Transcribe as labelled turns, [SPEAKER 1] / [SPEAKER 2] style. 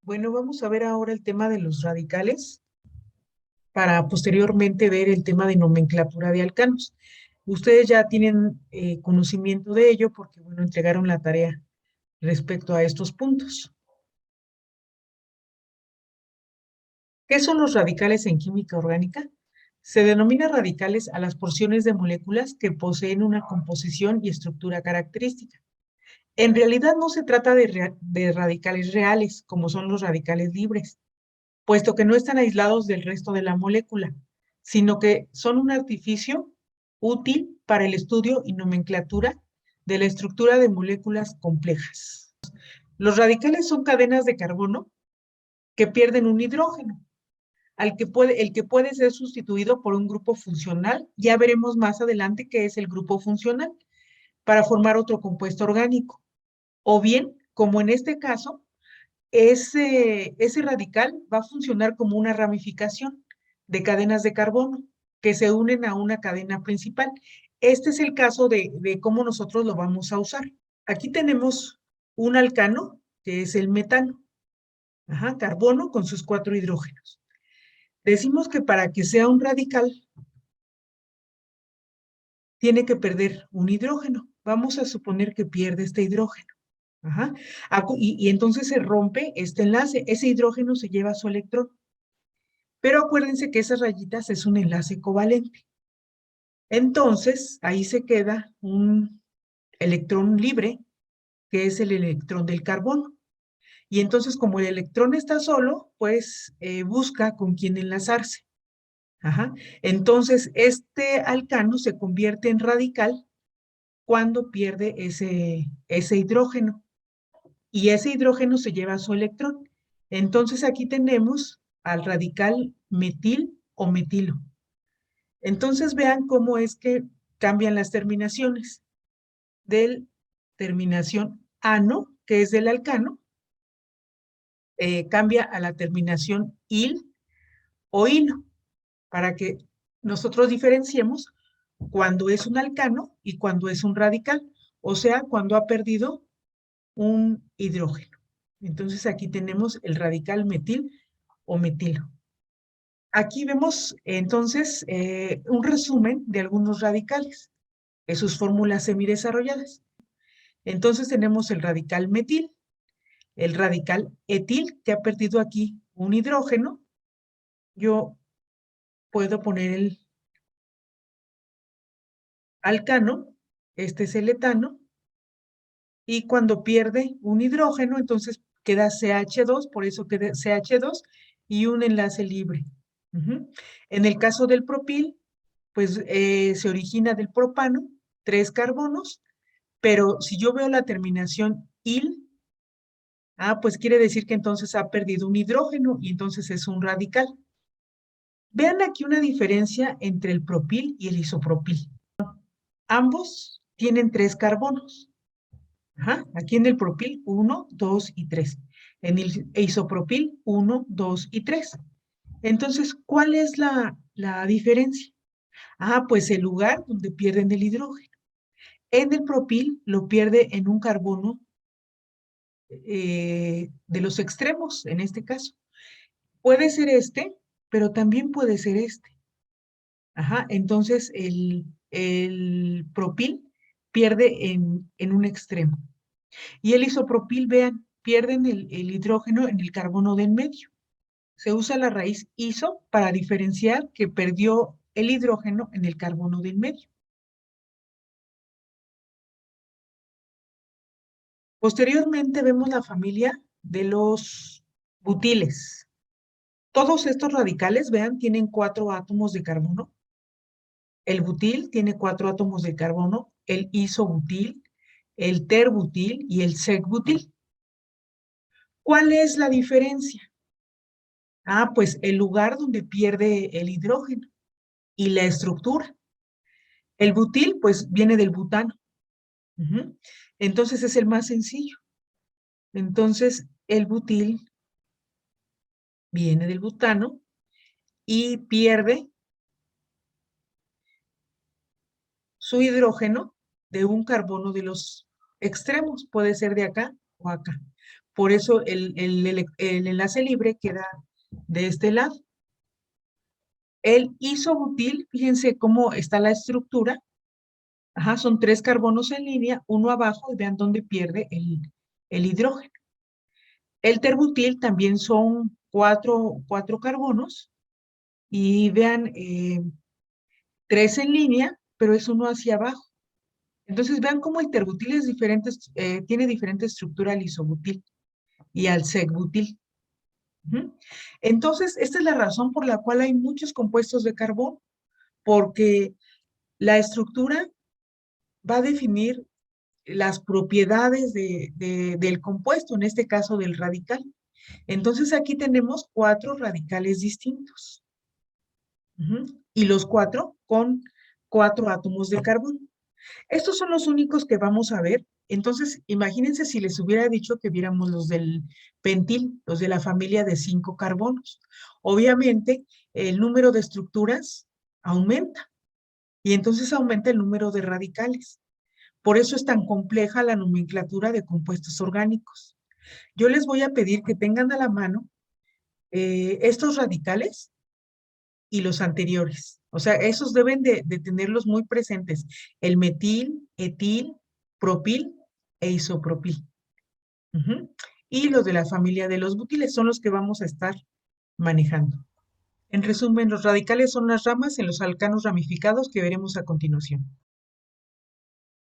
[SPEAKER 1] Bueno, vamos a ver ahora el tema de los radicales para posteriormente ver el tema de nomenclatura de alcanos. Ustedes ya tienen conocimiento de ello porque, bueno, entregaron la tarea respecto a estos puntos. ¿Qué son los radicales en química orgánica? Se denomina radicales a las porciones de moléculas que poseen una composición y estructura característica. En realidad no se trata de radicales reales, como son los radicales libres, puesto que no están aislados del resto de la molécula, sino que son un artificio útil para el estudio y nomenclatura de la estructura de moléculas complejas. Los radicales son cadenas de carbono que pierden un hidrógeno, el que puede ser sustituido por un grupo funcional. Ya veremos más adelante qué es el grupo funcional para formar otro compuesto orgánico. O bien, como en este caso, ese radical va a funcionar como una ramificación de cadenas de carbono que se unen a una cadena principal. Este es el caso de cómo nosotros lo vamos a usar. Aquí tenemos un alcano, que es el metano. Ajá, carbono con sus 4 hidrógenos. Decimos que para que sea un radical, tiene que perder un hidrógeno. Vamos a suponer que pierde este hidrógeno. Ajá. Y entonces se rompe este enlace. Ese hidrógeno se lleva su electrón. Pero acuérdense que esas rayitas es un enlace covalente. Entonces, ahí se queda un electrón libre, que es el electrón del carbono. Y entonces, como el electrón está solo, pues busca con quién enlazarse. Ajá. Entonces, este alcano se convierte en radical cuando pierde ese hidrógeno. Y ese hidrógeno se lleva su electrón. Entonces, aquí tenemos al radical metil o metilo. Entonces vean cómo es que cambian las terminaciones. Del terminación ano, que es del alcano, cambia a la terminación il o ino, para que nosotros diferenciemos cuando es un alcano y cuando es un radical, o sea, cuando ha perdido un hidrógeno. Entonces aquí tenemos el radical metil o metilo. Aquí vemos entonces un resumen de algunos radicales, de sus fórmulas semidesarrolladas. Entonces tenemos el radical metil, el radical etil, que ha perdido aquí un hidrógeno. Yo puedo poner el alcano, este es el etano, y cuando pierde un hidrógeno, entonces queda CH2, por eso queda CH2 y un enlace libre. En el caso del propil, pues se origina del propano, 3 carbonos, pero si yo veo la terminación il, pues quiere decir que entonces ha perdido un hidrógeno y entonces es un radical. Vean aquí una diferencia entre el propil y el isopropil. Ambos tienen 3 carbonos. Ajá, aquí en el propil 1, 2 y 3. En el isopropil 1, 2 y 3. Entonces, ¿cuál es la diferencia? Pues el lugar donde pierden el hidrógeno. En el propil lo pierde en un carbono de los extremos, en este caso. Puede ser este, pero también puede ser este. Ajá, entonces el propil pierde en un extremo. Y el isopropil, vean, pierden el hidrógeno en el carbono de en medio. Se usa la raíz iso para diferenciar que perdió el hidrógeno en el carbono de en medio. Posteriormente vemos la familia de los butiles. Todos estos radicales, vean, tienen 4 átomos de carbono. El butil tiene 4 átomos de carbono, el isobutil, el terbutil y el secbutil. ¿Cuál es la diferencia? Pues el lugar donde pierde el hidrógeno y la estructura. El butil, pues, viene del butano. Entonces es el más sencillo. Entonces, el butil viene del butano y pierde su hidrógeno de un carbono de los extremos. Puede ser de acá o acá. Por eso el enlace libre queda de este lado. El isobutil, fíjense cómo está la estructura. Ajá, son 3 carbonos en línea, uno abajo, y vean dónde pierde el hidrógeno. El terbutil también son cuatro carbonos, y vean, 3 en línea, pero es uno hacia abajo. Entonces vean cómo el terbutil es diferente, tiene diferente estructura al isobutil y al secbutil. Ujú. Entonces, esta es la razón por la cual hay muchos compuestos de carbono, porque la estructura va a definir las propiedades del compuesto, en este caso del radical. Entonces, aquí tenemos 4 radicales distintos. Ujú. Y los 4 con 4 átomos de carbono. Estos son los únicos que vamos a ver. Entonces, imagínense si les hubiera dicho que viéramos los del pentil, los de la familia de 5 carbonos. Obviamente, el número de estructuras aumenta, y entonces aumenta el número de radicales. Por eso es tan compleja la nomenclatura de compuestos orgánicos. Yo les voy a pedir que tengan a la mano, estos radicales y los anteriores. O sea, esos deben de tenerlos muy presentes. El metil, etil, propil e isopropil. Ujú. Y los de la familia de los butiles son los que vamos a estar manejando. En resumen, los radicales son las ramas en los alcanos ramificados que veremos a continuación.